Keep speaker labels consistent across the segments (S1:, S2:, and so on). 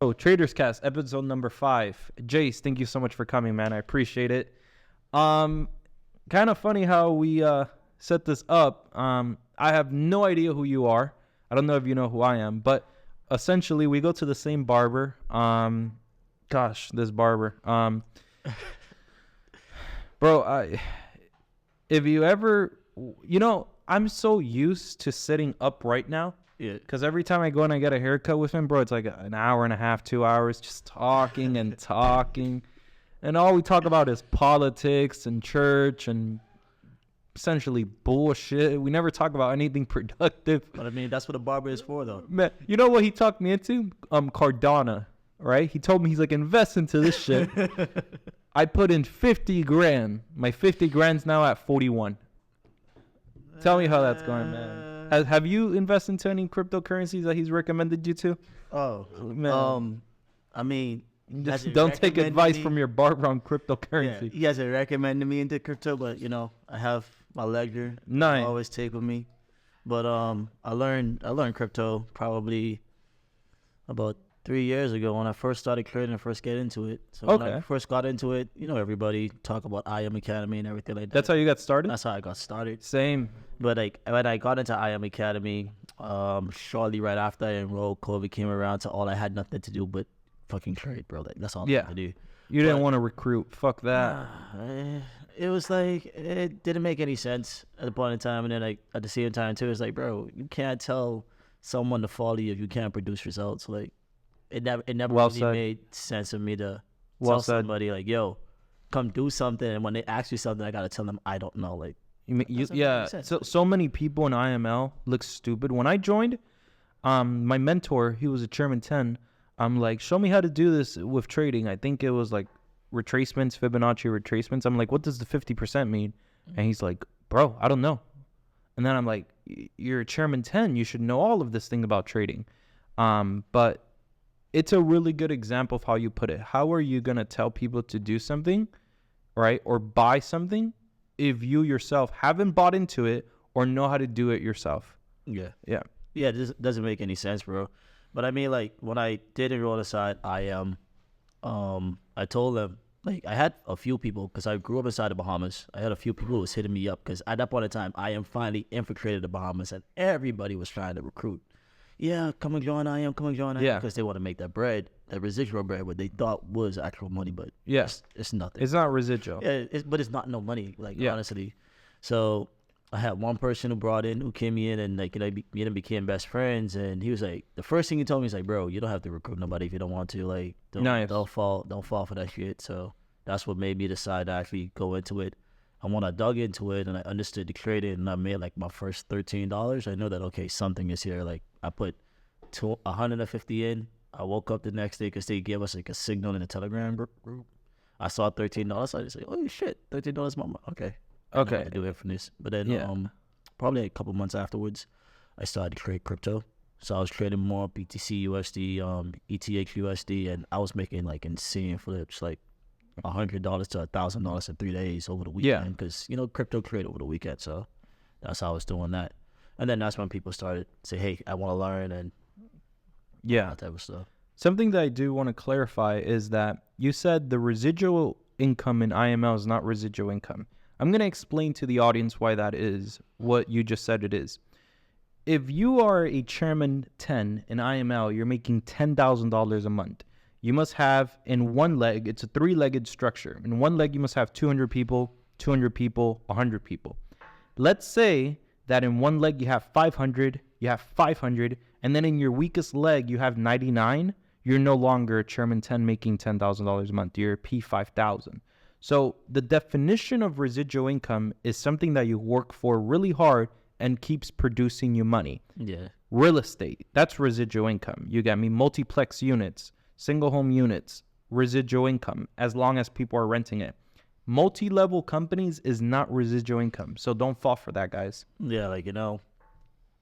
S1: Oh, Traders Cast, episode number 5. Jace, thank you so much for coming, man. I appreciate it. Um, Kind of funny how we set this up. I have no idea who you are. I don't know if you know who I am, but essentially we go to the same barber. This barber. Bro, if you ever, I'm so used to sitting up right now.
S2: Yeah.
S1: Because every time I go and I get a haircut with him, bro, it's like an hour and a half, 2 hours, just talking and talking. And all we talk about is politics and church and essentially bullshit. We never talk about anything productive.
S2: But I mean, that's what a barber is for, though.
S1: Man, you know what he talked me into? Cardano, right? He told me, he's like, invest into this shit. I put in 50 grand. My 50 grand's now at 41. Tell me how that's going, man. Have you invested into any cryptocurrencies that he's recommended you to?
S2: Oh,
S1: man.
S2: I mean,
S1: Just don't take advice from your barber on cryptocurrency.
S2: Yeah, he hasn't recommended me into crypto, but I have my ledger.
S1: Nice.
S2: I always take with me. But I learned crypto probably about 3 years ago when I first started trading and first get into it. So when I first got into it, everybody talk about IM Academy and everything like that.
S1: That's how you got started?
S2: That's how I got started.
S1: Same.
S2: But like when I got into IM Academy, shortly right after I enrolled, COVID came around, so all I had nothing to do but fucking trade, bro. Like that's all I had to do.
S1: You didn't want to recruit. Fuck that.
S2: It was like it didn't make any sense at the point in time, and then like at the same time too, it's like, bro, you can't tell someone to follow you if you can't produce results. Like it never really made sense of me to tell somebody like, yo, come do something, and when they ask you something, I gotta tell them I don't know. Like
S1: so many people in IML look stupid. When I joined, my mentor, he was a chairman 10. I'm like, show me how to do this with trading. I think it was like retracements, Fibonacci retracements. I'm like, what does the 50% mean? And he's like, bro, I don't know. And then I'm like, you're a chairman 10. You should know all of this thing about trading. But it's a really good example of how you put it. How are you going to tell people to do something, right? Or buy something if you yourself haven't bought into it or know how to do it yourself?
S2: Yeah.
S1: Yeah.
S2: Yeah, this doesn't make any sense, bro. But I mean, like, when I did enroll inside IM, I told them, like, I had a few people, because I grew up inside the Bahamas. I had a few people who was hitting me up, because at that point in time, IM finally infiltrated the Bahamas, and everybody was trying to recruit. Yeah, come and join IM, come and join IM, because they want to make that bread, that residual bread, what they thought was actual money, but it's nothing.
S1: It's not residual.
S2: Yeah, but it's not no money, like, honestly. So I had one person who came in and like, became best friends, and he was like, the first thing he told me is like, bro, you don't have to recruit nobody if you don't want to. Like, don't fall for that shit. So that's what made me decide to actually go into it. And when I dug into it and I understood the trading and I made like my first $13, I know that, okay, something is here. Like I put 150 in. I woke up the next day because they gave us like a signal in the Telegram group. I saw $13. So I just like, oh shit, $13 mama. Okay. I do it from this. But then probably a couple months afterwards, I started to trade crypto. So I was trading more BTC USD, ETH USD, and I was making like insane flips, like $100 to $1,000 in 3 days over the weekend. Because crypto trade over the weekend. So that's how I was doing that. And then that's when people started to say, hey, I want to learn, and that type of stuff.
S1: Something that I do want to clarify is that you said the residual income in IML is not residual income. I'm going to explain to the audience why that is what you just said it is. If you are a chairman 10 in IML, you're making $10,000 a month. You must have in one leg, it's a 3-legged structure. In one leg, you must have 200 people, 100 people. Let's say that in one leg, you have 500, and then in your weakest leg, you have 99. You're no longer a chairman 10 making $10,000 a month. You're a P5,000. So the definition of residual income is something that you work for really hard and keeps producing you money.
S2: Yeah.
S1: Real estate, that's residual income. You get me? Multiplex units, single home units, residual income, as long as people are renting it. Multi-level companies is not residual income. So don't fall for that, guys.
S2: Yeah, like, and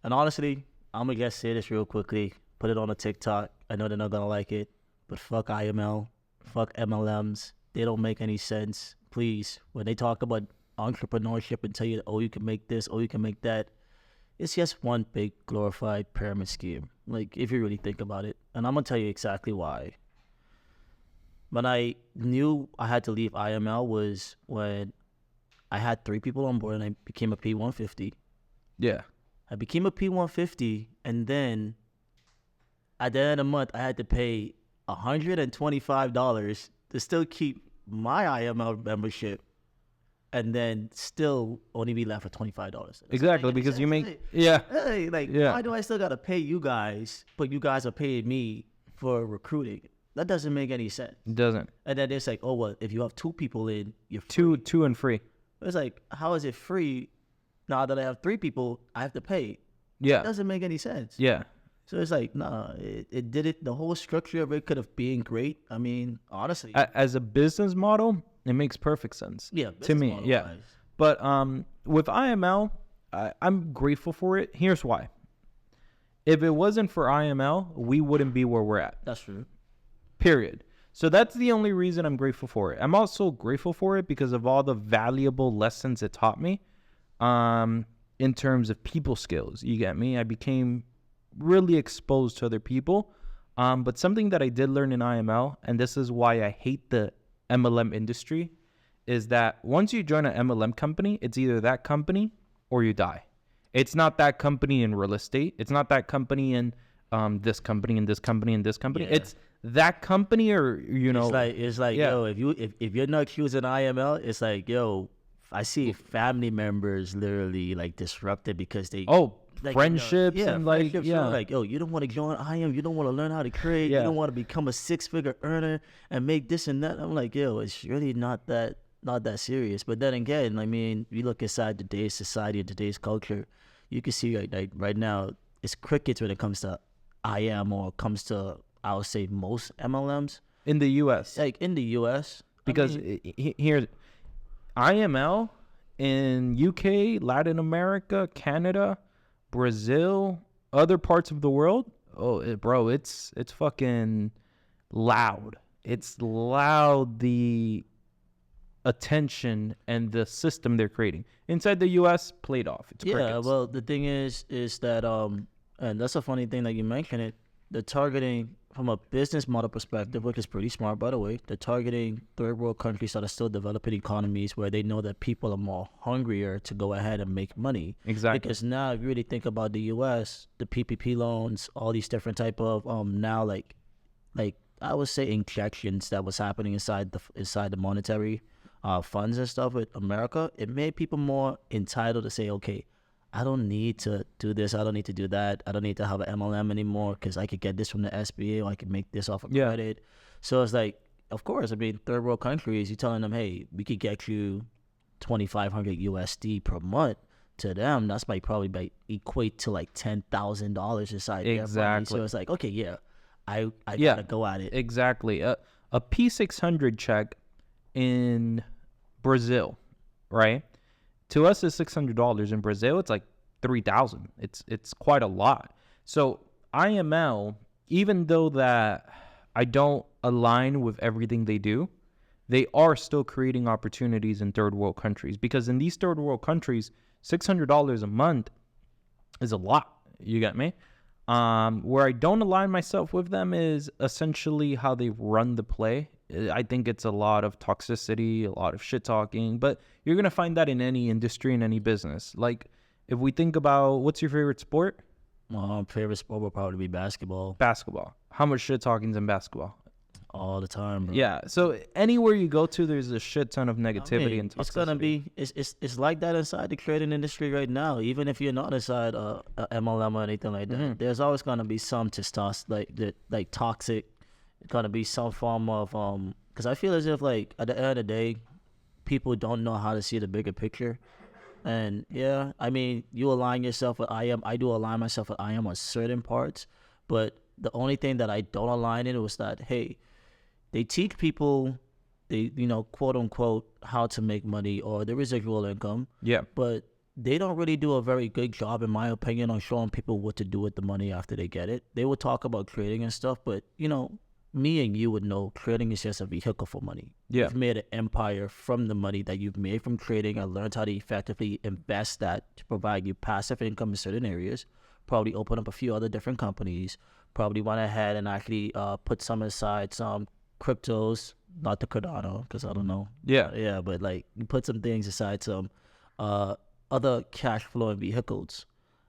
S2: honestly, I'm going to say this real quickly. Put it on a TikTok. I know they're not going to like it, but fuck IML, fuck MLMs. They don't make any sense. Please, when they talk about entrepreneurship and tell you, oh, you can make this, oh, you can make that, it's just one big glorified pyramid scheme. Like, if you really think about it, and I'm gonna tell you exactly why. When I knew I had to leave IML was when I had 3 people on board and I became a P150.
S1: Yeah.
S2: I became a P150, and then at the end of the month, I had to pay $125 to still keep my IML membership, and then still only be left with $25.
S1: Exactly, because you make yeah.
S2: Hey, like,
S1: Yeah.
S2: why do I still gotta pay you guys, but you guys are paying me for recruiting? That doesn't make any sense.
S1: It doesn't.
S2: And then it's like, oh well, if you have 2 people in, you're free.
S1: Two and free.
S2: It's like, how is it free? Now that I have 3 people, I have to pay. It
S1: Yeah.
S2: doesn't make any sense.
S1: Yeah.
S2: So it's like, nah, it did it. The whole structure of it could have been great. I mean, honestly,
S1: As a business model, it makes perfect sense.
S2: yeah,
S1: To me,
S2: business
S1: yeah.
S2: model-wise.
S1: But with IML, I'm grateful for it. Here's why. If it wasn't for IML, we wouldn't be where we're at.
S2: That's true.
S1: Period. So that's the only reason I'm grateful for it. I'm also grateful for it because of all the valuable lessons it taught me in terms of people skills. You get me? I became really exposed to other people. But something that I did learn in IML, and this is why I hate the MLM industry, is that once you join an MLM company, it's either that company or you die. It's not that company in real estate. It's not that company in this company and this company and this company.
S2: Yeah.
S1: It's that company, or
S2: It's like
S1: yeah.
S2: yo, if you're not choosing IML, it's like, yo, I see family members literally like disrupted because they like,
S1: friendships and like
S2: friendships,
S1: yeah.
S2: like, yo, you don't want to join IM, you don't want to learn how to create,
S1: Yeah.
S2: you don't want to become a 6-figure earner and make this and that. I'm like, yo, it's really not that serious. But then again, I mean, you look inside today's society and today's culture, you can see like right now it's crickets when it comes to IM or comes to, I would say, most MLMs
S1: in the U.S.
S2: like in the US,
S1: because here's IML in UK, Latin America, Canada, Brazil, other parts of the world. Bro, it's fucking loud. It's loud, the attention and the system they're creating. Inside the US, played off. It's crickets.
S2: well, the thing is that and that's a funny thing that you mentioned it. The targeting from a business model perspective, which is pretty smart, by the way, they're targeting third world countries that are still developing economies where they know that people are more hungrier to go ahead and make money.
S1: Exactly.
S2: Because now, if you really think about the U.S., the PPP loans, all these different type of now like I would say injections that was happening inside the monetary funds and stuff with America, it made people more entitled to say, okay, I don't need to do this. I don't need to do that. I don't need to have an MLM anymore because I could get this from the SBA or I could make this off of credit. So it's like, of course, I mean, third world countries, you're telling them, hey, we could get you 2,500 USD per month. To them, that's probably equate to like $10,000 inside their money. So it's like, okay, yeah, I gotta go at it.
S1: Exactly. A P600 check in Brazil, right? To us, it's $600. In Brazil, it's like $3,000. It's quite a lot. So IML, even though that I don't align with everything they do, they are still creating opportunities in third world countries, because in these third world countries, $600 a month is a lot. You get me? Where I don't align myself with them is essentially how they run the play. I think it's a lot of toxicity, a lot of shit talking, but you're going to find that in any industry, in any business. Like, if we think about, what's your favorite sport?
S2: Favorite sport would probably be basketball.
S1: Basketball. How much shit talking's in basketball?
S2: All the time, bro.
S1: Yeah. So anywhere you go to, there's a shit ton of negativity and toxicity.
S2: It's gonna be it's like that inside the trading industry right now. Even if you're not inside a MLM or anything like that, there's always gonna be some testosterone, like toxic. It's gonna be some form of because I feel as if like at the end of the day, people don't know how to see the bigger picture. And yeah, I mean, you align yourself with IM. I do align myself with IM on certain parts, but the only thing that I don't align in was that, hey, they teach people, quote unquote, how to make money or the residual income.
S1: Yeah.
S2: But they don't really do a very good job, in my opinion, on showing people what to do with the money after they get it. They will talk about trading and stuff, but, me and you would know trading is just a vehicle for money.
S1: Yeah.
S2: You've made an empire from the money that you've made from trading and learned how to effectively invest that to provide you passive income in certain areas, probably open up a few other different companies, probably went ahead and actually put some aside, some cryptos, not the Cardano, because I don't know.
S1: Yeah.
S2: But like you put some things aside, some other cash flowing vehicles.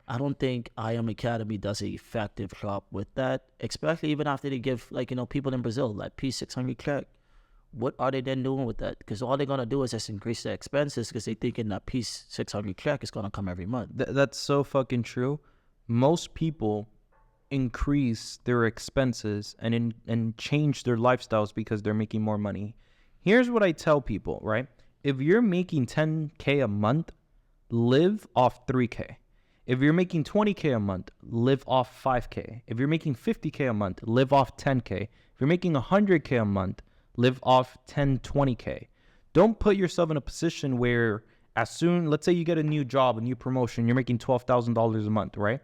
S2: I don't think IM Academy does an effective job with that, especially even after they give, like, people in Brazil, like P600 check. What are they then doing with that? Because all they're going to do is just increase their expenses because they thinking that P600 check is going to come every month.
S1: That's so fucking true. Most people increase their expenses and change their lifestyles because they're making more money. Here's what I tell people, right? If you're making 10K a month, live off 3K. If you're making 20K a month, live off 5K. If you're making 50K a month, live off 10K. If you're making 100K a month, live off 10, 20K. Don't put yourself in a position where let's say you get a new job, a new promotion, you're making $12,000 a month, right?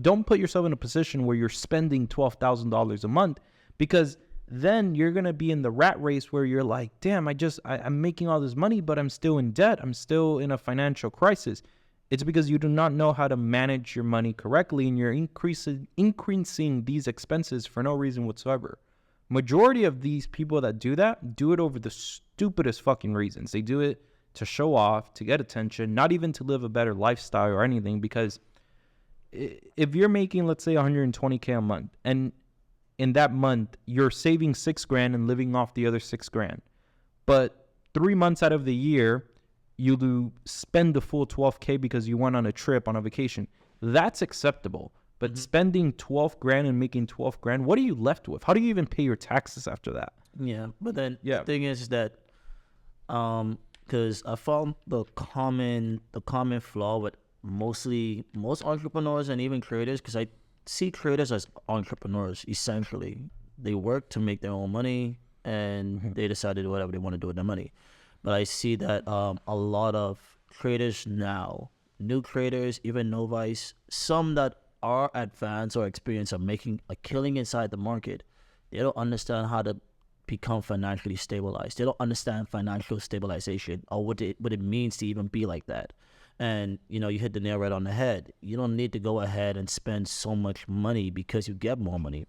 S1: Don't put yourself in a position where you're spending $12,000 a month, because then you're going to be in the rat race where you're like, damn, I'm making all this money, but I'm still in debt. I'm still in a financial crisis. It's because you do not know how to manage your money correctly, and you're increasing these expenses for no reason whatsoever. Majority of these people that do that do it over the stupidest fucking reasons. They do it to show off, to get attention, not even to live a better lifestyle or anything. Because if you're making, let's say, 120K a month, and in that month you're saving $6,000 and living off the other $6,000, but 3 months out of the year you do spend the full 12K because you went on a trip, on a vacation, that's acceptable. But spending $12,000 and making $12,000, what are you left with? How do you even pay your taxes after that?
S2: Yeah, but then the thing is that, because I found the common flaw with most entrepreneurs and even creators, because I see creators as entrepreneurs essentially. They work to make their own money, and they decide to do whatever they want to do with their money. But I see that a lot of creators now, new creators, even novice, some that are advanced or experienced are making a killing inside the market, they don't understand how to become financially stabilized. They don't understand financial stabilization or what it means to even be like that. And, you hit the nail right on the head. You don't need to go ahead and spend so much money because you get more money.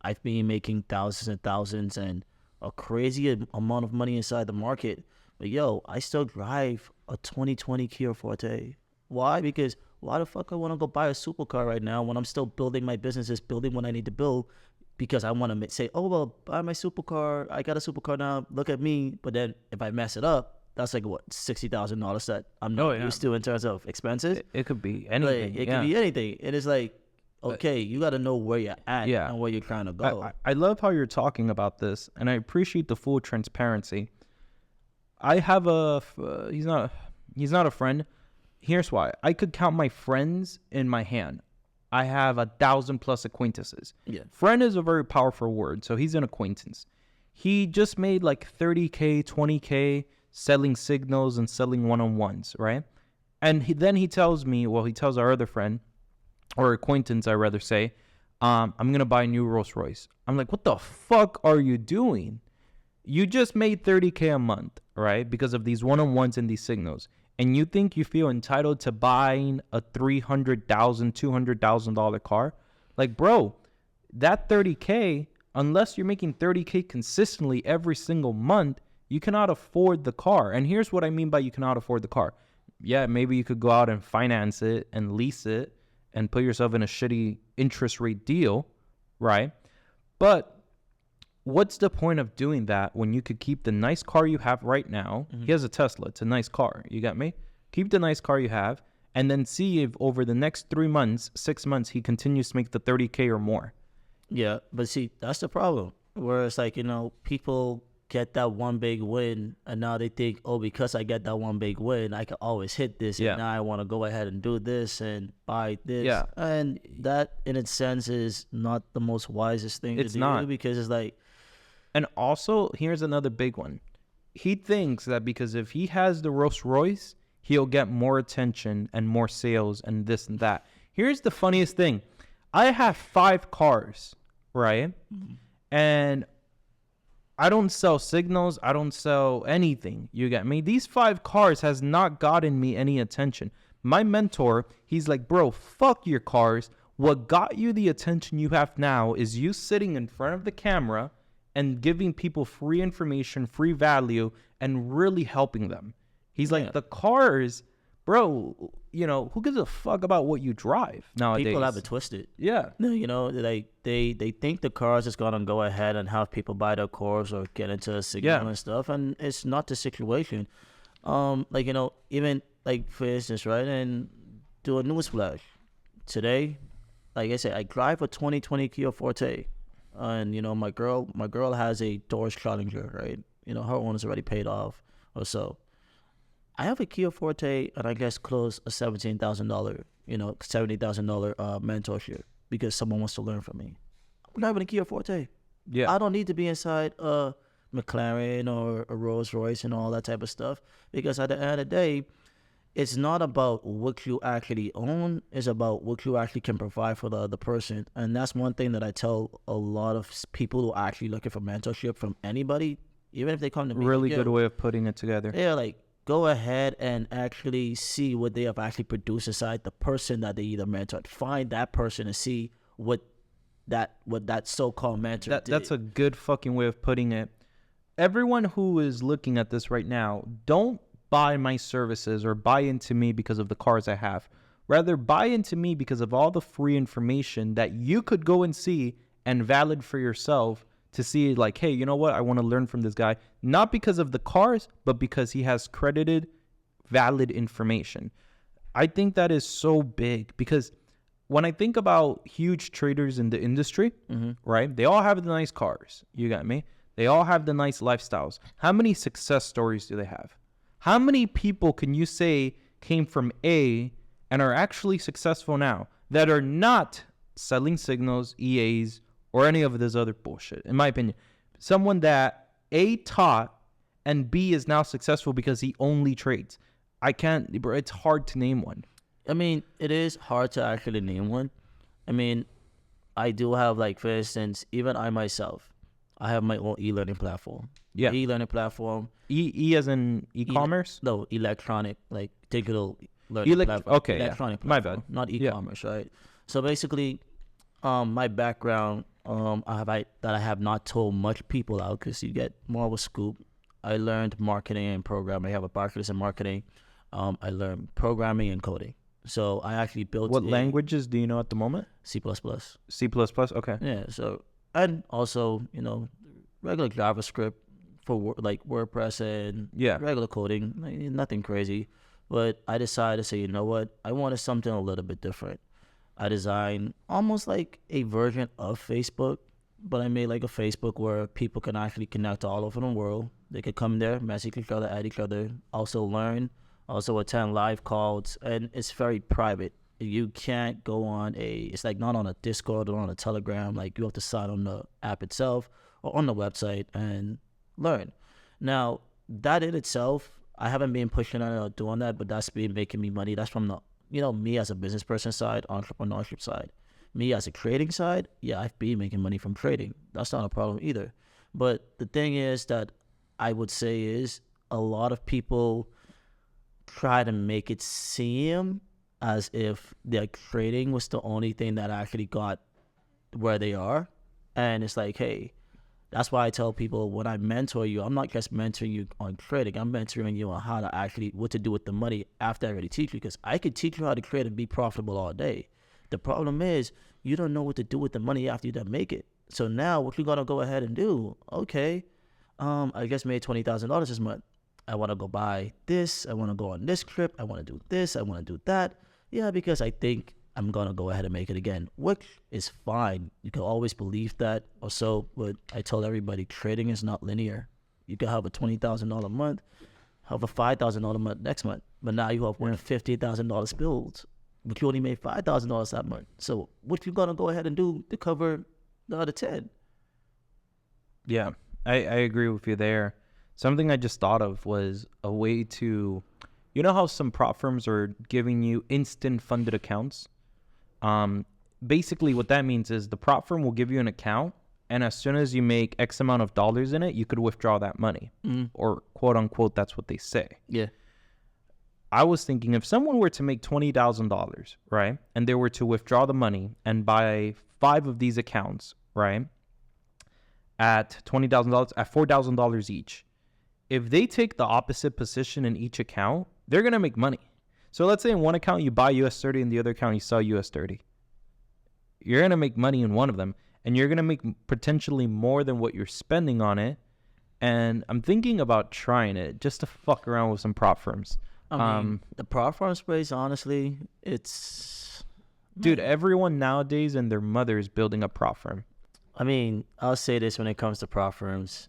S2: I've been making thousands and thousands and a crazy amount of money inside the market. But, I still drive a 2020 Kia Forte. Why? Because why the fuck I want to go buy a supercar right now when I'm still building my businesses, building what I need to build, because I want to say, oh, well, buy my supercar. I got a supercar now. Look at me. But then if I mess it up, that's like, what, $60,000 that I'm not used to in terms of expenses.
S1: It could be anything.
S2: It could be anything. And it's like, okay, you got to know where you're at and where you're trying to go.
S1: I love how you're talking about this, and I appreciate the full transparency. I have he's not a friend. Here's why. I could count my friends in my hand. I have 1,000+ acquaintances.
S2: Yeah.
S1: Friend is a very powerful word, so he's an acquaintance. He just made like 30K, 20K selling signals and selling one-on-ones, right? And then he tells me, he tells our other friend, or acquaintance, I rather say, I'm going to buy a new Rolls Royce. I'm like, what the fuck are you doing? You just made 30K a month, right? Because of these one-on-ones and these signals. And you think you feel entitled to buying a $300,000, $200,000 car? Like, bro, that 30K, unless you're making 30K consistently every single month, you cannot afford the car. And here's what I mean by you cannot afford the car. Yeah, maybe you could go out and finance it and lease it and put yourself in a shitty interest rate deal, right? But what's the point of doing that when you could keep the nice car you have right now? He has a Tesla. It's a nice car. You got me? Keep the nice car you have and then see if over the next 3 months, 6 months, he continues to make the 30K or more.
S2: Yeah, but see, that's the problem. Where it's like, people get that one big win, and now they think, oh, because I get that one big win, I can always hit this.
S1: Yeah.
S2: And now I want to go ahead and do this and buy this.
S1: Yeah.
S2: And that, in its sense, is not the most wisest thing to do.
S1: Not.
S2: Because it's like...
S1: And also, here's another big one. He thinks that because if he has the Rolls Royce, he'll get more attention and more sales and this and that. Here's the funniest thing. I have 5 cars, right? Mm-hmm. And I don't sell signals. I don't sell anything. You get me? These 5 cars has not gotten me any attention. My mentor, he's like, bro, fuck your cars. What got you the attention you have now is you sitting in front of the camera and giving people free information, free value, and really helping them. He's like, the cars, bro, you know, who gives a fuck about what you drive nowadays?
S2: People have it twisted.
S1: Yeah.
S2: No, you know, like they think the cars is gonna go ahead and have people buy their cars or get into a signal and stuff, and it's not the situation. Like, you know, even like for instance, right, and do a news flash. Today, like I said, I drive a 2020 Kia Forte, and you know, my girl has a Dodge Challenger, right? You know, her one is already paid off or so. I have a Kia Forte, and I guess close a $17,000, you know, $70,000 mentorship because someone wants to learn from me. I'm driving a Kia Forte.
S1: Yeah.
S2: I don't need to be inside a McLaren or a Rolls Royce and all that type of stuff, because at the end of the day, it's not about what you actually own. It's about what you actually can provide for the other person. And that's one thing that I tell a lot of people who are actually looking for mentorship from anybody, even if they come to me.
S1: Really good way of putting it together.
S2: Yeah, like, go ahead and actually see what they have actually produced inside the person that they either mentored. Find that person and see what that so-called mentor did.
S1: That's a good fucking way of putting it. Everyone who is looking at this right now, don't buy my services or buy into me because of the cars I have. Rather, buy into me because of all the free information that you could go and see and valid for yourself to see, like, hey, you know what? I want to learn from this guy. Not because of the cars, but because he has credited, valid information. I think that is so big because when I think about huge traders in the industry, right? They all have the nice cars. You got me? They all have the nice lifestyles. How many success stories do they have? How many people can you say came from A and are actually successful now that are not selling signals, EAs, or any of this other bullshit? In my opinion, someone that A taught and B is now successful because he only trades. I can't, bro. It's hard to name one.
S2: I mean, it is hard to actually name one. I mean, I do have, like, for instance, even I myself, I have my own e-learning platform.
S1: Yeah.
S2: E-learning platform.
S1: E as in e-commerce?
S2: No, electronic, like digital learning platform.
S1: Okay,
S2: electronic
S1: yeah. My
S2: platform,
S1: bad.
S2: not e-commerce, right? So basically, my background, I have not told much people out because you get more of a scoop. I learned marketing and programming. I have a bachelor's in marketing. I learned programming and coding. So I actually built.
S1: What languages do you know at the moment?
S2: C++.
S1: C++. Okay.
S2: Yeah. So, and also, you know, regular JavaScript for like WordPress and regular coding, like, nothing crazy. But I decided to say, you know what? I wanted something a little bit different. I designed almost like a version of Facebook, but I made like a Facebook where people can actually connect all over the world. They could come there, message each other, add each other, also learn, also attend live calls, and it's very private. You can't go on it's like not on a Discord or on a Telegram. Like, you have to sign on the app itself or on the website and learn. Now, that in itself, I haven't been pushing on it or doing that, but that's been making me money. That's from the, you know, me as a business person side, entrepreneurship side. Me as a trading side, yeah, I've been making money from trading. That's not a problem either. But the thing is that I would say is a lot of people try to make it seem as if their trading was the only thing that actually got where they are. And it's like, hey, that's why I tell people when I mentor you, I'm not just mentoring you on trading. I'm mentoring you on how to actually, what to do with the money after I already teach you. Because I could teach you how to trade and be profitable all day. The problem is you don't know what to do with the money after you done make it. So now what you gotta go ahead and do? Okay, I just made $20,000 this month. I want to go buy this. I want to go on this trip. I want to do this. I want to do that. Yeah, because I think I'm going to go ahead and make it again, which is fine. You can always believe that. Also, but I tell everybody, trading is not linear. You can have a $20,000 month, have a $5,000 month next month, but now you have $50,000 bills, but you only made $5,000 that month. So what you going to go ahead and do to cover the other 10?
S1: Yeah, I agree with you there. Something I just thought of was a way to, you know how some prop firms are giving you instant funded accounts? Basically what that means is the prop firm will give you an account, and as soon as you make X amount of dollars in it, you could withdraw that money, or quote unquote, that's what they say.
S2: Yeah.
S1: I was thinking if someone were to make $20,000, right, and they were to withdraw the money and buy 5 of these accounts, right, at $20,000, at $4,000 each, if they take the opposite position in each account, they're going to make money. So let's say in one account you buy US 30, in the other account you sell US 30. You're going to make money in one of them, and you're going to make potentially more than what you're spending on it. And I'm thinking about trying it just to fuck around with some prop firms.
S2: I mean, the prop firm space, honestly, it's...
S1: Dude, everyone nowadays and their mother is building a prop firm.
S2: I mean, I'll say this when it comes to prop firms.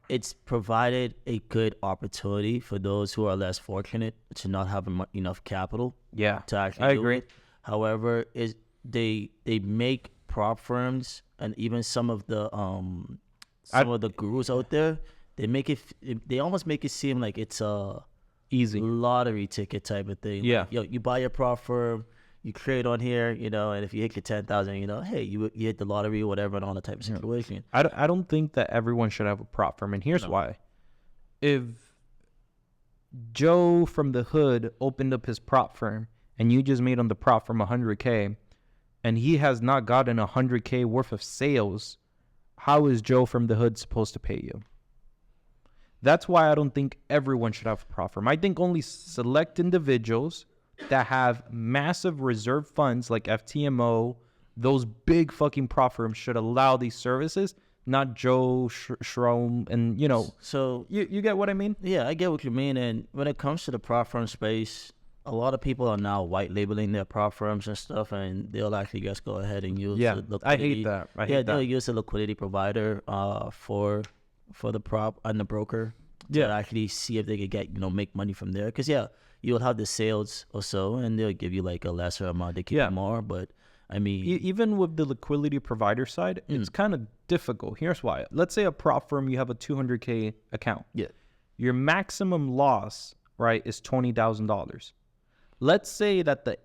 S2: It's provided a good opportunity for those who are less fortunate to not have enough capital.
S1: Yeah,
S2: to actually
S1: I agree.
S2: It. However, they make prop firms, and even some of the gurus out there, they almost make it seem like it's a
S1: easy
S2: lottery ticket type of thing.
S1: Yeah.
S2: Like, yo, you buy your prop firm, you trade on here, and if you hit your 10,000, hey, you hit the lottery or whatever, and all that type of situation.
S1: I don't think that everyone should have a prop firm, and here's why. If Joe from the hood opened up his prop firm and you just made on the prop firm $100K, and he has not gotten $100K worth of sales, how is Joe from the hood supposed to pay you? That's why I don't think everyone should have a prop firm. I think only select individuals that have massive reserve funds like FTMO, those big fucking prop firms should allow these services, not Joe Schrom and, So you get what I mean?
S2: Yeah, I get what you mean. And when it comes to the prop firm space, a lot of people are now white labeling their prop firms and stuff, and they'll actually just go ahead and use
S1: the
S2: liquidity.
S1: I hate that.
S2: They'll use the liquidity provider for the prop and the broker to actually see if they could get, make money from there. Because, you'll have the sales or so, and they'll give you like a lesser amount. They keep more, but I mean...
S1: Even with the liquidity provider side, it's kind of difficult. Here's why. Let's say a prop firm, you have a $200K account.
S2: Yeah.
S1: Your maximum loss, right, is $20,000. Let's say that the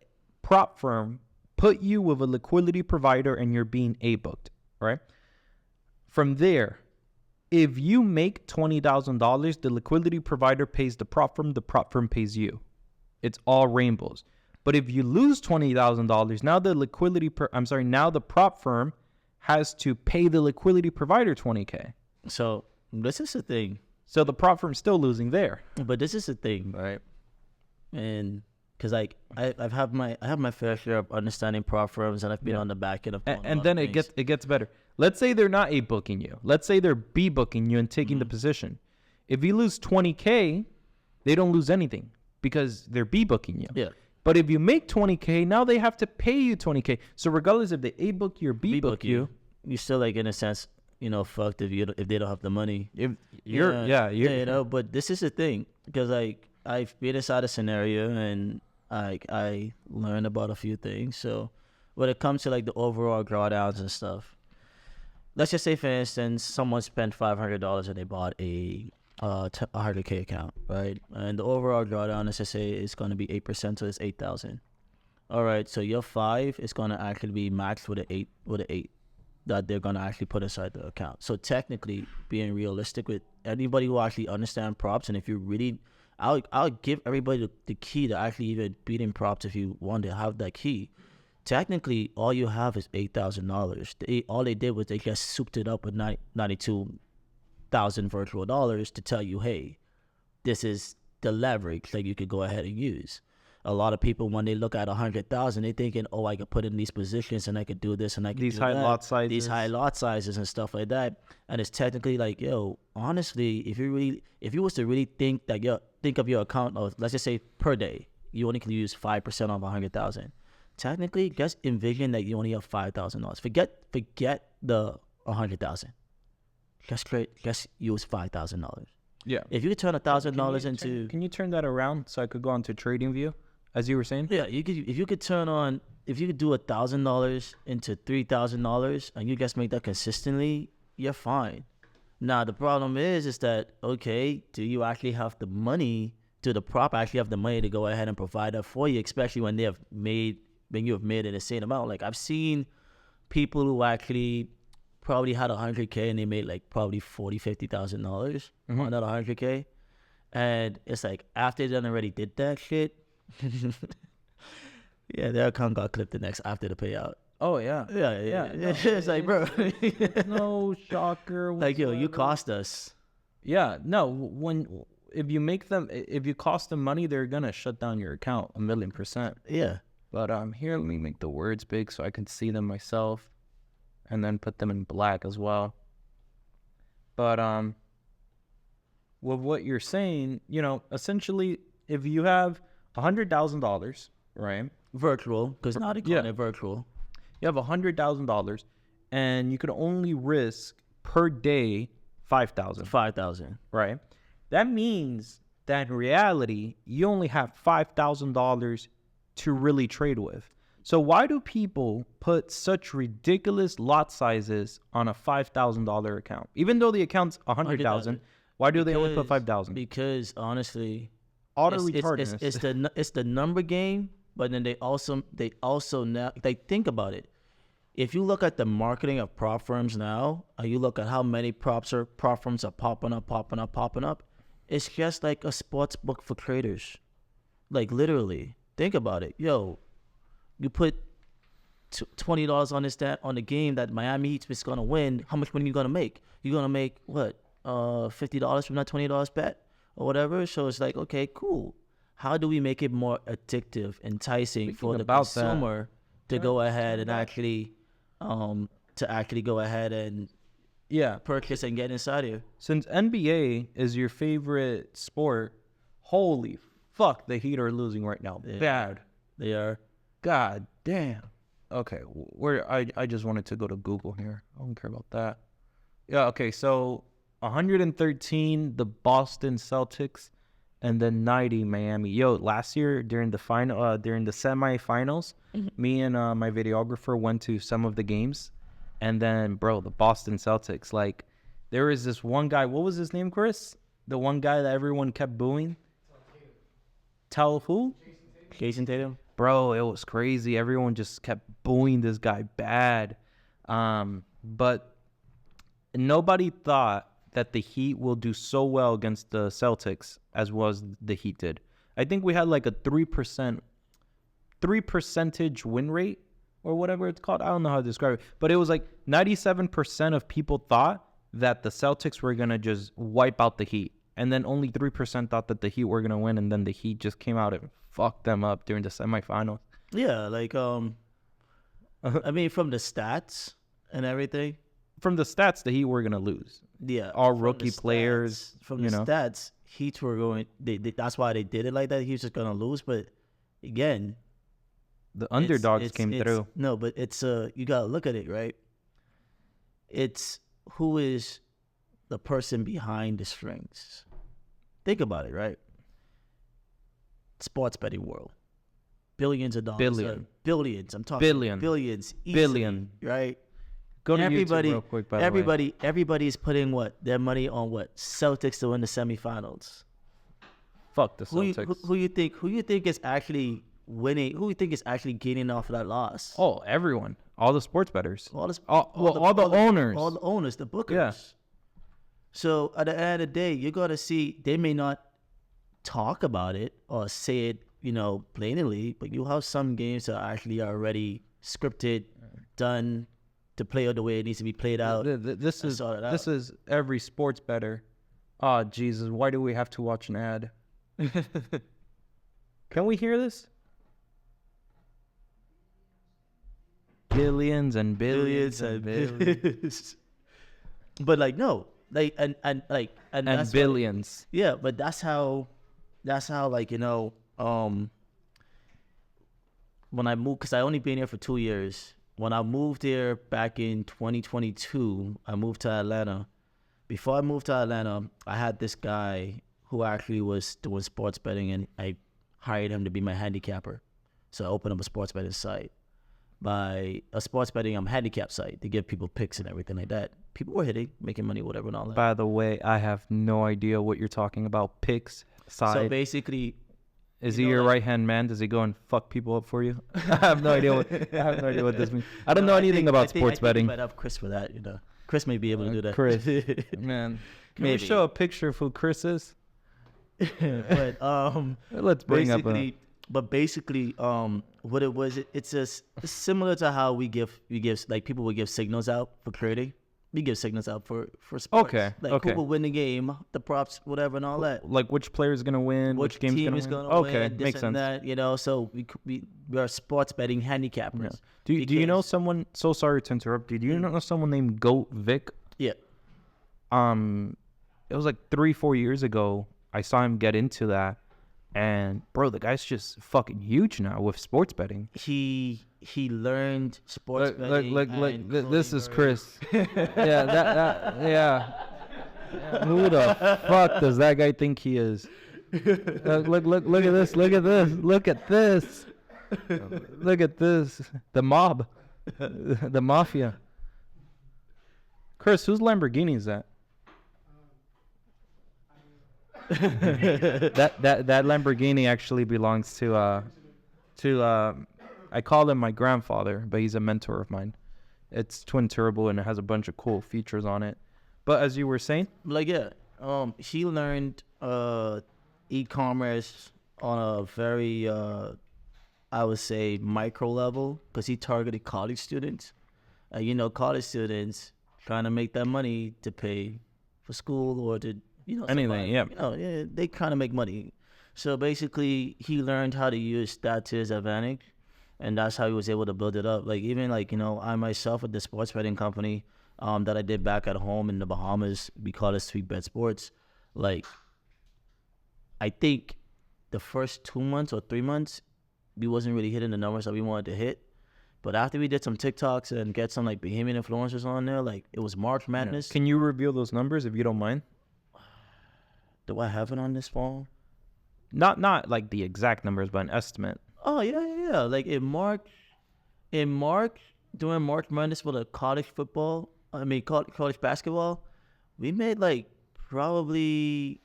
S1: prop firm put you with a liquidity provider and you're being A-booked, right? From there, if you make $20,000, the liquidity provider pays the prop firm pays you. It's all rainbows. But if you lose $20,000, now the prop firm has to pay the liquidity provider $20K.
S2: So this is the thing.
S1: So the prop firm's still losing there.
S2: But this is the thing, right? And because I have my fair share of understanding prop firms, and I've been on the back end of
S1: and then it gets better. Let's say they're not A booking you. Let's say they're B booking you and taking the position. If you lose $20K, they don't lose anything because they're B booking you.
S2: Yeah.
S1: But if you make $20K, now they have to pay you $20K. So regardless if they A book you or B book you,
S2: you're still like in a sense, fucked if they don't have the money. But this is the thing, because like I've been inside a scenario and I learned about a few things. So when it comes to like the overall drawdowns and stuff, let's just say for instance someone spent $500 and they bought a 100K account, right? And the overall drawdown, let's just say, is going to be 8%, so it's 8,000. All right, so your 5 is going to actually be maxed with an 8 that they're going to actually put inside the account. So technically, being realistic with anybody who actually understand props, and if you really, I'll give everybody the key to actually even beating props if you want to have that key. Technically, all you have is $8,000. All they did was they just souped it up with 92,000 virtual dollars to tell you, hey, this is the leverage that you could go ahead and use. A lot of people, when they look at 100,000, they thinking, oh, I could put in these positions and I could do this and I could
S1: these
S2: do
S1: high
S2: that.
S1: lot sizes.
S2: These high lot sizes and stuff like that. And it's technically like, yo, honestly, if you was to really think of your account of, let's just say per day, you only can use 5% of 100,000. Technically, just envision that you only have $5,000. Forget the 100,000. Just use $5,000.
S1: Yeah.
S2: If you could turn $1,000 into...
S1: Can you turn that around so I could go on to Trading View, as you were saying?
S2: Yeah, if you could do $1,000 into $3,000 and you guys make that consistently, you're fine. Now, the problem is that, okay, do you actually have the money, do the prop actually have the money to go ahead and provide that for you, especially when you have made an insane amount? Like, I've seen people who actually probably had $100K and they made like probably $40,000-$50,000 on that $100K, And it's like after they done already did that shit, yeah, their account got clipped the next after the payout.
S1: Oh yeah.
S2: Yeah.
S1: No,
S2: It's like, bro,
S1: no shocker.
S2: like, yo, you
S1: whatsoever.
S2: cost us.
S1: Yeah, no. If you cost them money, they're gonna shut down your account 1,000,000%.
S2: Yeah.
S1: But here, let me make the words big so I can see them myself, and then put them in black as well. But with what you're saying, essentially, if you have $100,000, right?
S2: Virtual, because now they call it virtual.
S1: You have $100,000, and you could only risk per day 5,000.
S2: 5,000.
S1: Right? That means that in reality, you only have $5,000 to really trade with. So why do people put such ridiculous lot sizes on a $5,000 account? Even though the account's $100,000, why do they only put 5,000?
S2: Because honestly, it's the number game. But then they also now, like, think about it. If you look at the marketing of prop firms now, and you look at how many prop firms are popping up, it's just like a sports book for traders. Like, literally, think about it. Yo, you put $20 on the game that Miami Heat is gonna win. How much money you gonna make? You're gonna make what? $50 from that $20 bet or whatever. So it's like, okay, cool. How do we make it more addictive, enticing for the consumer to go ahead and actually go ahead and purchase and get inside here?
S1: Since NBA is your favorite sport, holy fuck, the Heat are losing right now. Bad.
S2: They are.
S1: God damn. Okay, I just wanted to go to Google here. I don't care about that. Yeah, okay, so 113 the Boston Celtics, and then 90 Miami. Yo, last year during the semifinals, me and my videographer went to some of the games, and then bro, the Boston Celtics, like, there was this one guy. What was his name, Chris? The one guy that everyone kept booing. Tell who?
S2: Jason Tatum.
S1: Bro, it was crazy. Everyone just kept booing this guy bad. But nobody thought that the Heat will do so well against the Celtics as well as the Heat did. I think we had like a 3% win rate or whatever it's called. I don't know how to describe it. But it was like 97% of people thought that the Celtics were going to just wipe out the Heat. And then only 3% thought that the Heat were going to win. And then the Heat just came out and fucked them up during the semifinals.
S2: Yeah, like, I mean, from the stats and everything.
S1: From the stats, the Heat were going to lose.
S2: Yeah.
S1: All rookie players.
S2: From the stats, Heat were going, that's why they did it like that. He was just going to lose. But again,
S1: the underdogs came through.
S2: No, but it's, you got to look at it, right? It's who is the person behind the strings. Think about it, right? Sports betting world. Billions of dollars. Billions. I'm talking billions. Easily,
S1: billion.
S2: Right?
S1: Go to YouTube real quick, by the way.
S2: Everybody's putting their money on Celtics to win the semifinals.
S1: Fuck the Celtics.
S2: Who you think is actually winning? Who you think is actually gaining off of that loss?
S1: Oh, everyone. All the sports bettors.
S2: All the
S1: owners.
S2: All the owners, the bookers.
S1: Yeah.
S2: So at the end of the day, you're gonna see they may not talk about it or say it, blatantly, but you have some games that are actually already scripted, done to play out the way it needs to be played out.
S1: This is every sports bettor. Oh, Jesus, why do we have to watch an ad? Can we hear this? Billions and billions and billions.
S2: But no, and that's
S1: billions.
S2: Yeah, but that's how when I moved, because I only been here for 2 years. When I moved here back in 2022, I moved to Atlanta. Before I moved to Atlanta, I had this guy who actually was doing sports betting, and I hired him to be my handicapper. So I opened up a sports betting site. By a sports betting handicap site to give people picks and everything like that. People were hitting, making money, whatever and all that.
S1: By the way, I have no idea what you're talking about. Picks, side.
S2: So basically,
S1: is he your right-hand man? Does he go and fuck people up for you? I have no idea what this means. I don't know anything about sports betting.
S2: I might have Chris for that, Chris may be able to do that.
S1: Chris, man. Can we show a picture of who Chris is?
S2: but
S1: Let's bring up
S2: basically, what it was, it's just similar to how we give like people would give signals out for trading. We give signals out for sports.
S1: Okay,
S2: Like
S1: okay.
S2: who will win the game, the props, whatever, and all that.
S1: like which player is gonna win, which game's
S2: team
S1: gonna
S2: is
S1: win.
S2: going to
S1: Okay,
S2: win, this
S1: makes
S2: and
S1: sense.
S2: that, so we are sports betting handicappers.
S1: Yeah. Do you know someone? So sorry to interrupt. Do you know someone named Goat Vic?
S2: Yeah.
S1: It was like 3-4 years ago. I saw him get into that, and bro, the guy's just fucking huge now with sports betting.
S2: He learned sports betting.
S1: Look, this is Chris. Yeah. Who the fuck does that guy think he is? Look at this. Look at this. Look at this. Look at this. The mob. The mafia. Chris, whose Lamborghini is that? that Lamborghini actually belongs to I call him my grandfather, but he's a mentor of mine. It's twin turbo and it has a bunch of cool features on it. But as you were saying,
S2: he learned e-commerce on a very I would say micro level, because he targeted college students. College students trying to make that money to pay for school or to
S1: anything,
S2: they kind of make money. So basically, he learned how to use that to his advantage, and that's how he was able to build it up. Like even I myself with the sports betting company that I did back at home in the Bahamas, we call it Sweet Bet Sports. Like I think the first 2 months or 3 months, we wasn't really hitting the numbers that we wanted to hit. But after we did some TikToks and get some like Bahamian influencers on there, like it was March Madness.
S1: Can you reveal those numbers if you don't mind?
S2: Do I have it on this phone?
S1: Not like the exact numbers, but an estimate.
S2: Oh yeah. Like in March, during March Madness for the college basketball, we made like probably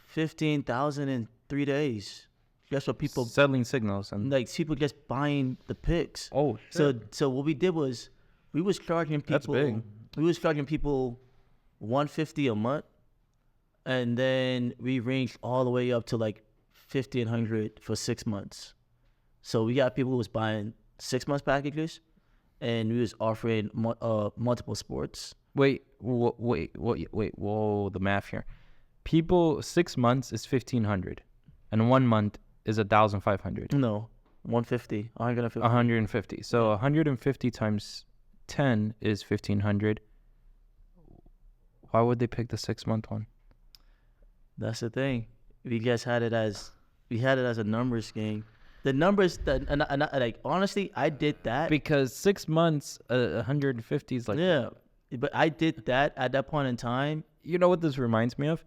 S2: 15,000 in 3 days. Just for people
S1: selling signals and
S2: like people just buying the picks.
S1: Oh, shit.
S2: So what we did was we was charging people.
S1: That's big.
S2: We was charging people $150 a month, and then we ranged all the way up to like $1,500 for 6 months. So we got people who was buying 6 months packages, and we was offering multiple sports.
S1: Wait, whoa, the math here. People, 6 months is 1,500, and 1 month is 1,500.
S2: No, 150, 150.
S1: 150. So 150 times 10 is 1,500. Why would they pick the 6 month one?
S2: That's the thing. We had it as a numbers game. The numbers and like honestly, I did that
S1: because 6 months, 150 is like
S2: But I did that at that point in time.
S1: You know what this reminds me of?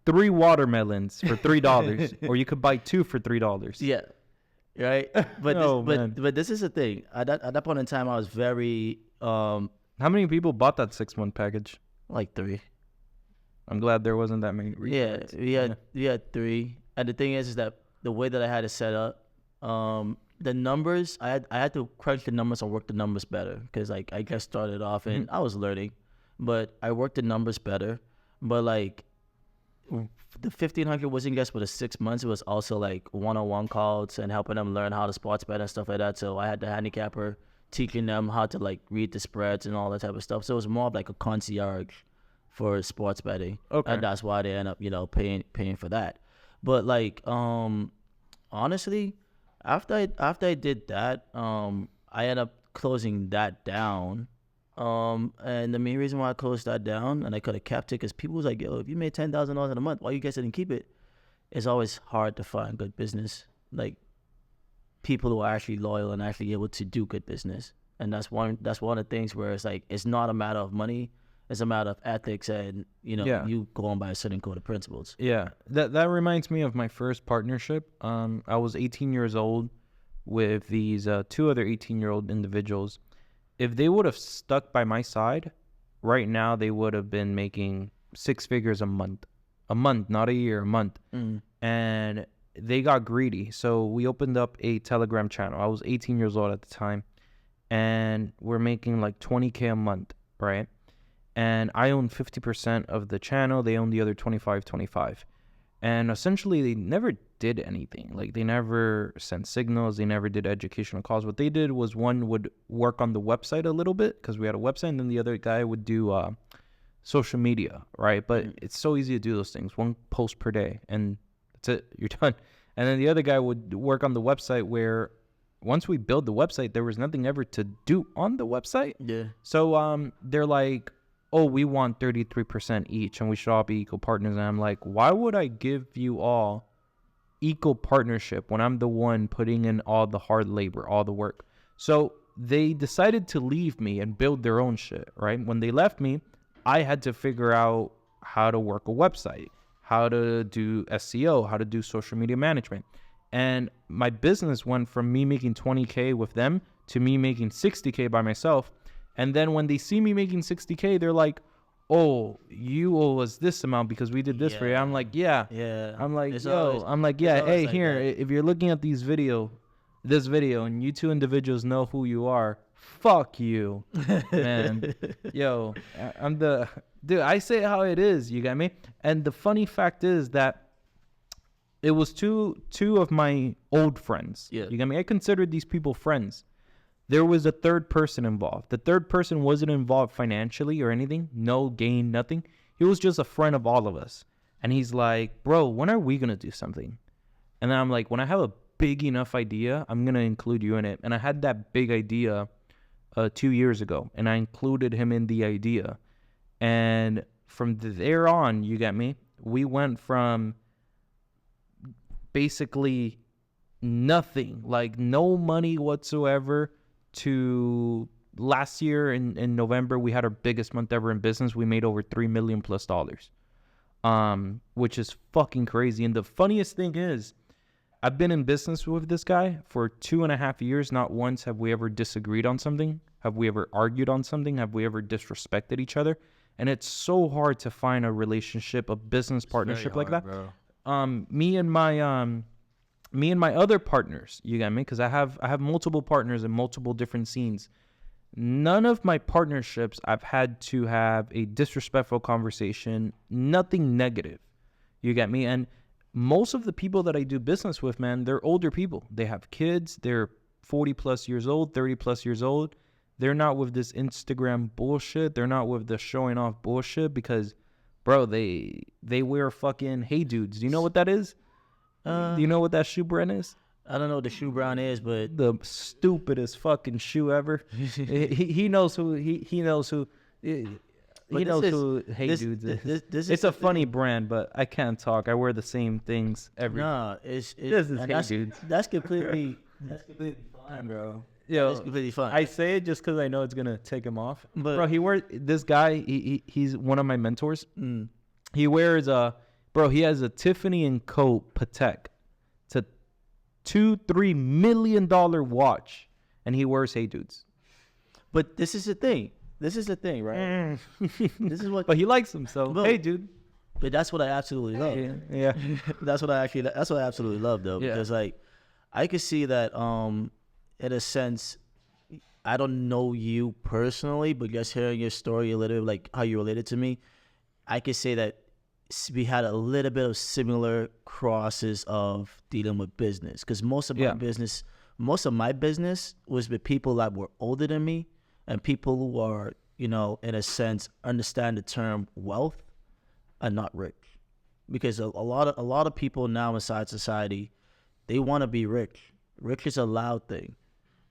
S1: 3 watermelons for $3, or you could buy 2 for $3.
S2: Yeah, right. But this is the thing. At that point in time, I was very.
S1: How many people bought that 6 month package?
S2: Like 3.
S1: I'm glad there wasn't that many.
S2: Retards. Yeah, we had 3. And the thing is that the way that I had it set up, the numbers, I had to crunch the numbers and work the numbers better, because like I just started off and I was learning, but I worked the numbers better. But like the 1,500 wasn't just for the 6 months; it was also like one-on-one calls and helping them learn how to sports bet and stuff like that. So I had the handicapper teaching them how to like read the spreads and all that type of stuff. So it was more of like a concierge for sports betting, and that's why they end up paying for that. But like honestly, after I did that, I ended up closing that down. And the main reason why I closed that down and I could have kept it, because people was like, yo, if you made $10,000 in a month, why you guys didn't keep it? It's always hard to find good business, like people who are actually loyal and actually able to do good business. And that's one of the things where it's like, it's not a matter of money, it's a matter of ethics and you going by a certain code of principles.
S1: Yeah, that reminds me of my first partnership. I was 18 years old with these 2 other 18-year-old individuals. If they would have stuck by my side, right now they would have been making 6 figures a month, not a year, a month. And they got greedy. So we opened up a Telegram channel. I was 18 years old at the time, and we're making like $20K a month, right? and I own 50% of the channel. They own the other 25. And essentially, they never did anything. Like, they never sent signals. They never did educational calls. What they did was one would work on the website a little bit because we had a website, and then the other guy would do social media, right? But it's so easy to do those things. One post per day, and that's it. You're done. And then the other guy would work on the website where once we build the website, there was nothing ever to do on the website.
S2: Yeah.
S1: So they're like, oh, we want 33% each and we should all be equal partners. And I'm like, why would I give you all equal partnership when I'm the one putting in all the hard labor, all the work? So they decided to leave me and build their own shit, right? When they left me, I had to figure out how to work a website, how to do SEO, how to do social media management. And my business went from me making 20K with them to me making 60K by myself. And then when they see me making 60K, they're like, oh, you owe us this amount because we did this for you. I'm like, yeah. I'm like,
S2: It's
S1: yo,
S2: always-
S1: I'm like, yeah, hey,
S2: like
S1: here,
S2: that.
S1: if you're looking at this video, and you two individuals know who you are, fuck you, man. Yo, I'm the, dude, I say it how it is, you get me? And the funny fact is that it was two of my old friends.
S2: Yeah.
S1: You get me? I considered these people friends. There was a third person involved. The third person wasn't involved financially or anything. No gain, nothing. He was just a friend of all of us. And he's like, bro, when are we going to do something? And then I'm like, when I have a big enough idea, I'm going to include you in it. And I had that big idea 2 years ago. And I included him in the idea. And from there on, you get me? We went from basically nothing, like no money whatsoever, to last year in November, we had our biggest month ever in business. We made over $3 million plus, which is fucking crazy. And the funniest thing is, I've been in business with this guy for 2.5 years. Not once have we ever disagreed on something. Have we ever argued on something? Have we ever disrespected each other? And it's so hard to find a relationship, a business partnership like that.
S2: Bro.
S1: Me and my other partners, you get me? Because I have multiple partners in multiple different scenes. None of my partnerships I've had to have a disrespectful conversation, nothing negative. You get me? And most of the people that I do business with, man, they're older people. They have kids. They're 40 plus years old, 30 plus years old. They're not with this Instagram bullshit. They're not with the showing off bullshit because, bro, they wear fucking Hey Dudes. Do you know what that is? Do you know what that shoe brand is?
S2: I don't know what the shoe brand is, but
S1: The stupidest fucking shoe ever. he knows who he knows who he knows who Hey Dudes is.
S2: This
S1: It's a funny brand, but I can't talk. I wear the same things every.
S2: Nah, it's
S1: This is
S2: and
S1: Hey
S2: that's,
S1: Dudes.
S2: that's completely fine, bro.
S1: Yo,
S2: That's completely fine.
S1: I say it just because I know it's gonna take him off.
S2: But-
S1: Bro, this guy. He's one of my mentors.
S2: Mm.
S1: He wears he has a Tiffany & Co. Patek. It's a $2-3 million watch, and he wears Hey Dudes.
S2: But this is the thing. Right? This is what.
S1: But he likes them, so
S2: Bro.
S1: hey, dude.
S2: But that's what I absolutely love.
S1: Yeah.
S2: That's what I absolutely love, though,
S1: Yeah.
S2: because like I could see that in a sense, I don't know you personally, but just hearing your story a little bit, like how you related to me, I could say that we had a little bit of similar crosses of dealing with business, because most of my business was with people that were older than me and people who are, in a sense, understand the term wealth and not rich. Because a lot of people now inside society, they want to be rich. Rich is a loud thing.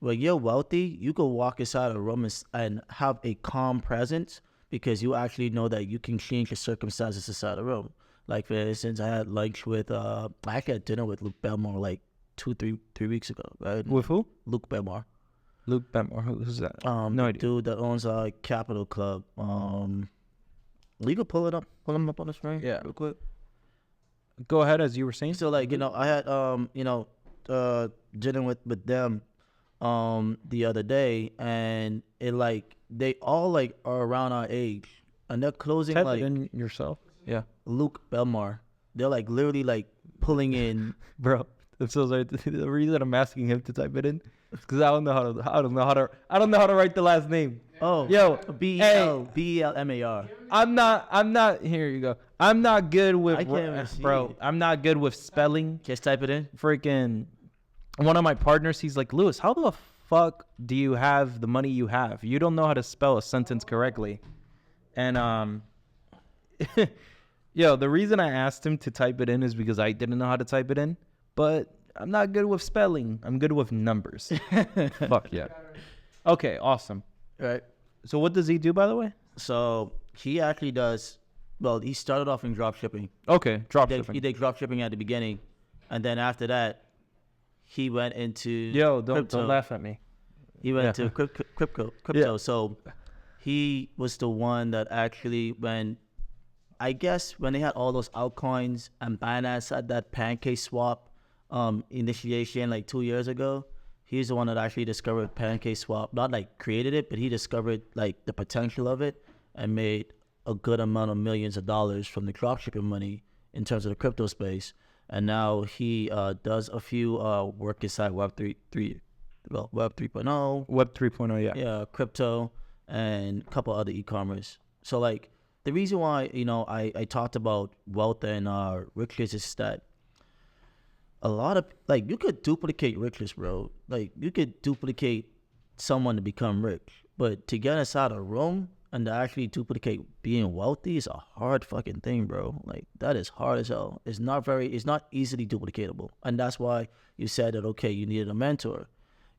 S2: When you're wealthy, you can walk inside a room and have a calm presence because you actually know that you can change the circumstances inside the room. Like, for instance, I had lunch with, I actually had dinner with Luke Belmore like 3 weeks ago, right?
S1: With who?
S2: Luke Belmore.
S1: Luke Benmore. Who's that?
S2: No
S1: idea.
S2: Dude that owns Capital Club. You could pull him up on the screen,
S1: Yeah.
S2: real quick.
S1: Go ahead, as you were saying.
S2: So like, I had dinner with them the other day, and it like they all like are around our age, and they're closing
S1: Type
S2: like
S1: it in yourself. Yeah.
S2: Luke Belmar. They're literally pulling in.
S1: Bro, I'm so sorry. The reason I'm asking him to type it in because I don't know how to write the last name.
S2: Oh,
S1: Yo,
S2: B-E-L-M-A-R.
S1: I'm not. Here you go. I'm not good with,
S2: I can't even see
S1: bro.
S2: it.
S1: I'm not good with spelling.
S2: Just type it in.
S1: Freaking, one of my partners, he's like, Lewis, how the fuck do you have the money you have? You don't know how to spell a sentence correctly. And yo, the reason I asked him to type it in is because I didn't know how to type it in. But I'm not good with spelling. I'm good with numbers. Fuck yeah. Okay, awesome.
S2: Right.
S1: So what does he do, by the way?
S2: So he actually does. Well, he started off in drop shipping.
S1: Okay, drop
S2: He
S1: shipping.
S2: did drop shipping at the beginning, and then after that, he went into
S1: Yo, don't
S2: crypto.
S1: laugh at me.
S2: He went to crypto.
S1: Yeah.
S2: So he was the one that actually, when they had all those altcoins and Binance had that pancake swap initiation like 2 years ago, he's the one that actually discovered pancake swap. Not like created it, but he discovered like the potential of it and made a good amount of millions of dollars from the dropshipping money in terms of the crypto space. And now he does a few work inside Web 3.0.
S1: Web 3.0, yeah.
S2: Yeah, crypto and a couple other e-commerce. So like the reason why, I talked about wealth and riches is that a lot of, like, you could duplicate riches, bro. Like, you could duplicate someone to become rich, but to get inside a room and to actually duplicate being wealthy is a hard fucking thing, bro. Like, that is hard as hell. It's not easily duplicatable. And that's why you said that, okay, you needed a mentor.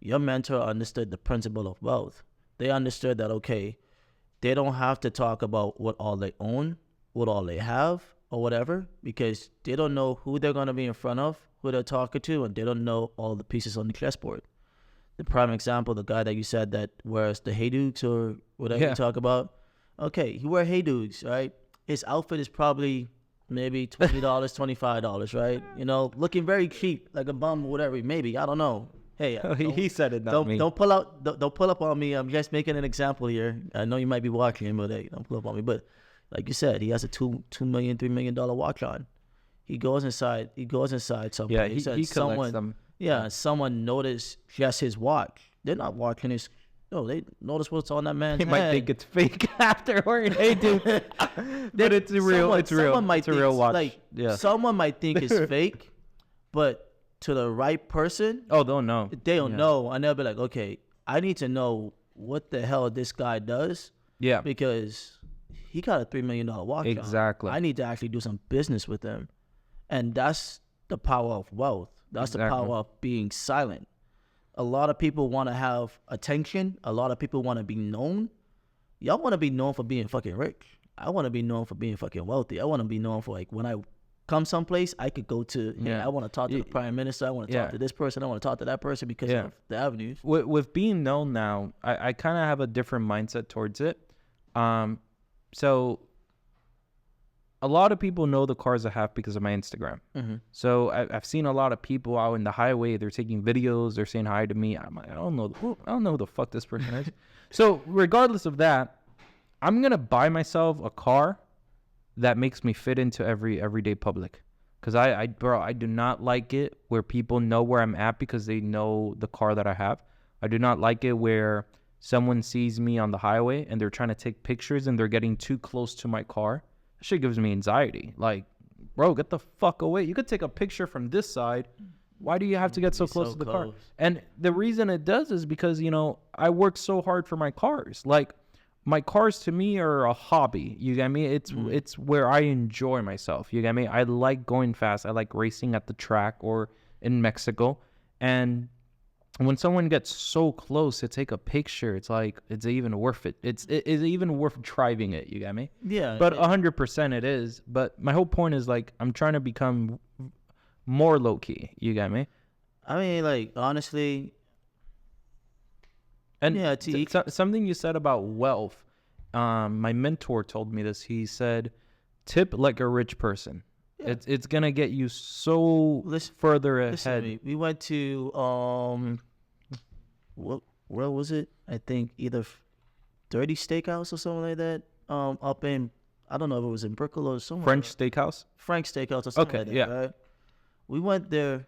S2: Your mentor understood the principle of wealth. They understood that, okay, they don't have to talk about what all they own, what all they have, or whatever, because they don't know who they're going to be in front of, who they're talking to, and they don't know all the pieces on the chessboard. The prime example, the guy that you said that wears the Hey Dudes or whatever you talk about. Okay, he wears Hey Dudes, right? His outfit is probably maybe $20, $25, right? Looking very cheap, like a bum or whatever. Maybe, I don't know. Hey,
S1: he said it, not me.
S2: Don't pull up on me. I'm just making an example here. I know you might be watching, but hey, don't pull up on me. But like you said, he has a $2 million, $3 million watch on. He goes inside something.
S1: Yeah, he collects them.
S2: Yeah, someone noticed just his watch. They're not watching his. No, they notice what's on that man's head.
S1: He might think it's fake after wearing. Hey, dude, but it's real. It's real. It's a real watch.
S2: Like,
S1: yeah.
S2: Someone might think it's fake, but to the right person,
S1: they'll know.
S2: They don't know, and they'll be like, okay, I need to know what the hell this guy does.
S1: Yeah,
S2: because he got a $3 million watch.
S1: Exactly.
S2: I need to actually do some business with him, and that's the power of wealth. That's the power of being silent. A lot of people want to have attention. A lot of people want to be known. Y'all want to be known for being fucking rich. I want to be known for being fucking wealthy. I want to be known for, like, when I come someplace, I could go to, I want to talk to the prime minister. I want to talk to this person. I want to talk to that person because of the avenues.
S1: With being known now, I kind of have a different mindset towards it. So a lot of people know the cars I have because of my Instagram. Mm-hmm. So I've seen a lot of people out in the highway. They're taking videos. They're saying hi to me. I'm like, I don't know who the fuck this person is. So regardless of that, I'm gonna buy myself a car that makes me fit into everyday public. Because I do not like it where people know where I'm at because they know the car that I have. I do not like it where someone sees me on the highway and they're trying to take pictures and they're getting too close to my car. That shit gives me anxiety. Like, bro, get the fuck away. You could take a picture from this side. Why do you have to get so close to the car? And the reason it does is because, I work so hard for my cars. Like, my cars to me are a hobby. You get me? It's where I enjoy myself. You get me? I like going fast. I like racing at the track or in Mexico. And when someone gets so close to take a picture, it's like, it's even worth it. It's even worth driving it. You get me?
S2: Yeah.
S1: But 100% it is. But my whole point is, like, I'm trying to become more low key. You get me?
S2: I mean, like, honestly.
S1: And something you said about wealth. My mentor told me this. He said, tip like a rich person. Yeah. It's gonna get you so further ahead.
S2: We went to where was it? I think either Dirty Steakhouse or something like that. Up in, I don't know if it was in Brickell or somewhere.
S1: French Steakhouse.
S2: Frank's Steakhouse or something like that. Yeah. Right? We went there.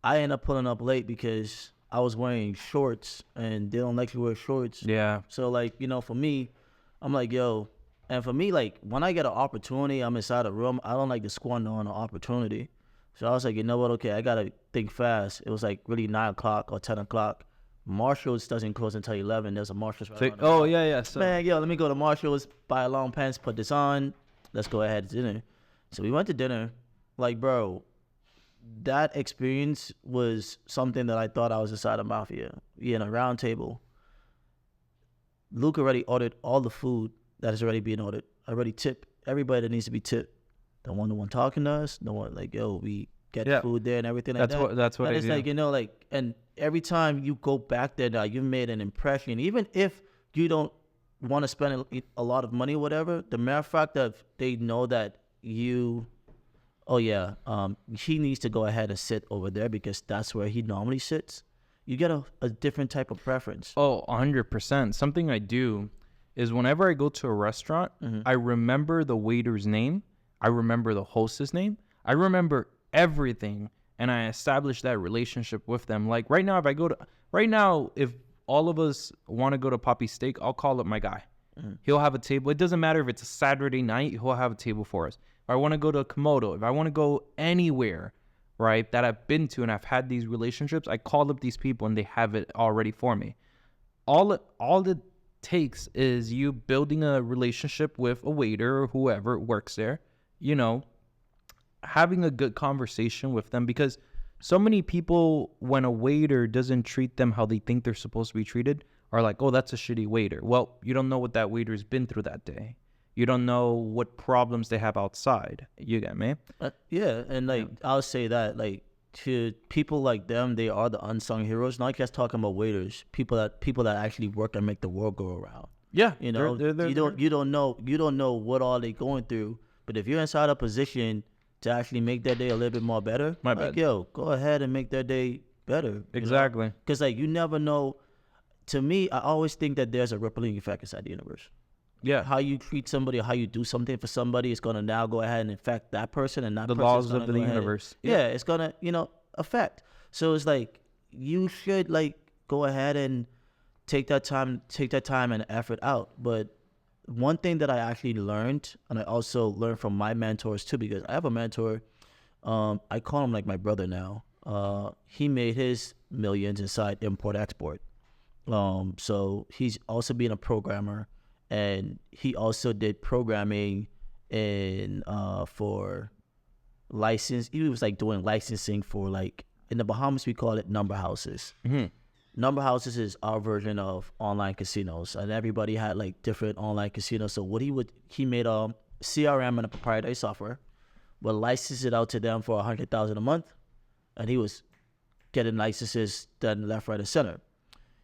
S2: I ended up pulling up late because I was wearing shorts and they don't like you wear shorts.
S1: Yeah.
S2: So like, for me, I'm like, yo, and for me, like when I get an opportunity, I'm inside a room. I don't like to squander on an opportunity. So I was like, you know what? Okay, I gotta think fast. It was like really 9 o'clock or 10 o'clock. Marshalls doesn't close until 11. There's a Marshalls right around the block.
S1: Yeah. So
S2: Man, yo, let me go to Marshalls, buy a long pants, put this on. Let's go ahead to dinner. So we went to dinner. Like, bro, that experience was something that I thought I was inside a mafia. In a round table. Luke already ordered all the food that is already being ordered. I already tipped everybody that needs to be tipped. The one talking to us, the one like, yo, we get food there and everything like that.
S1: That's what
S2: and
S1: I
S2: it's
S1: do.
S2: like, like, and every time you go back there now, you've made an impression. Even if you don't want to spend a lot of money or whatever, the mere fact that they know that you, he needs to go ahead and sit over there because that's where he normally sits. You get a different type of preference.
S1: Oh, 100%. Something I do is whenever I go to a restaurant, I remember the waiter's name. I remember the hostess name. I remember everything, and I establish that relationship with them. Like right now, if all of us want to go to Poppy Steak, I'll call up my guy. He'll have a table. It doesn't matter if it's a Saturday night, he'll have a table for us. If I want to go to Komodo, if I want to go anywhere, right, that I've been to and I've had these relationships, I call up these people and they have it already for me. All it takes is you building a relationship with a waiter or whoever works there, having a good conversation with them, because so many people, when a waiter doesn't treat them how they think they're supposed to be treated, are like, oh, that's a shitty waiter. Well, you don't know what that waiter's been through that day. You don't know what problems they have outside. You get me?
S2: And I'll say that, like, to people like them, they are the unsung heroes. Not just talking about waiters, people that actually work and make the world go around.
S1: Yeah,
S2: you don't know what all they going through. But if you're inside a position to actually make their day a little bit more better, go ahead and make their day better.
S1: Exactly.
S2: Because like you never know. To me, I always think that there's a rippling effect inside the universe.
S1: Yeah.
S2: How you treat somebody or how you do something for somebody is going to now go ahead and affect that person and that
S1: the laws of the universe.
S2: It's going to, affect. So it's like you should like go ahead and take that time and effort out. But one thing that I actually learned, and I also learned from my mentors too, because I have a mentor, I call him like my brother now. He made his millions inside import-export. So he's also been a programmer, and he also did programming in for license. He was like doing licensing for, like, in the Bahamas we call it number houses. Number houses is our version of online casinos, and everybody had like different online casinos. So what he made a CRM and a proprietary software, would license it out to them for $100,000 a month, and he was getting licenses done left, right, and center.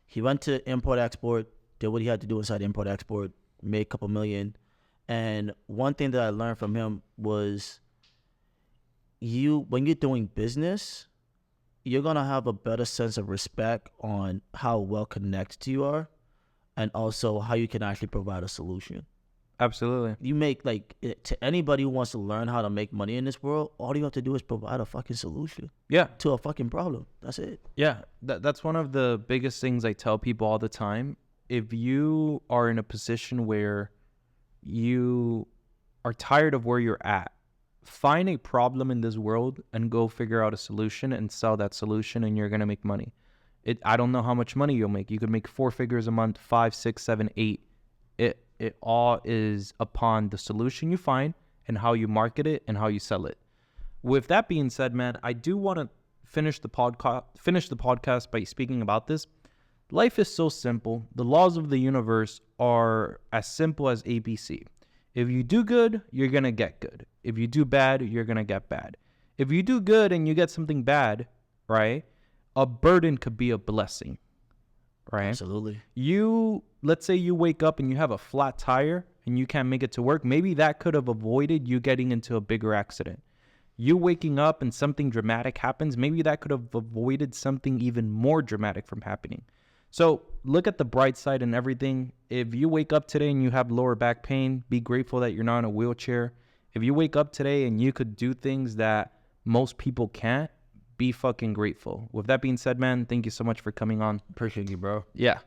S2: He went to import-export, did what he had to do inside import-export, made a couple million. And one thing that I learned from him was when you're doing business, you're going to have a better sense of respect on how well connected you are and also how you can actually provide a solution.
S1: Absolutely.
S2: You make, like, to anybody who wants to learn how to make money in this world, all you have to do is provide a fucking solution.
S1: Yeah.
S2: To a fucking problem. That's it.
S1: Yeah. That's one of the biggest things I tell people all the time. If you are in a position where you are tired of where you're at, find a problem in this world and go figure out a solution and sell that solution, and you're going to make money. I don't know how much money you'll make. You could make 4 figures a month, 5, 6, 7, 8. It all is upon the solution you find and how you market it and how you sell it. With that being said, man, I do want to finish the podcast by speaking about this. Life is so simple. The laws of the universe are as simple as ABC. If you do good, you're going to get good. If you do bad, you're going to get bad. If you do good and you get something bad, right, a burden could be a blessing, right?
S2: Absolutely.
S1: Let's say you wake up and you have a flat tire and you can't make it to work. Maybe that could have avoided you getting into a bigger accident. You waking up and something dramatic happens, maybe that could have avoided something even more dramatic from happening. So look at the bright side and everything. If you wake up today and you have lower back pain, be grateful that you're not in a wheelchair. If you wake up today and you could do things that most people can't, be fucking grateful. With that being said, man, thank you so much for coming on.
S2: Appreciate you, bro.
S1: Yeah.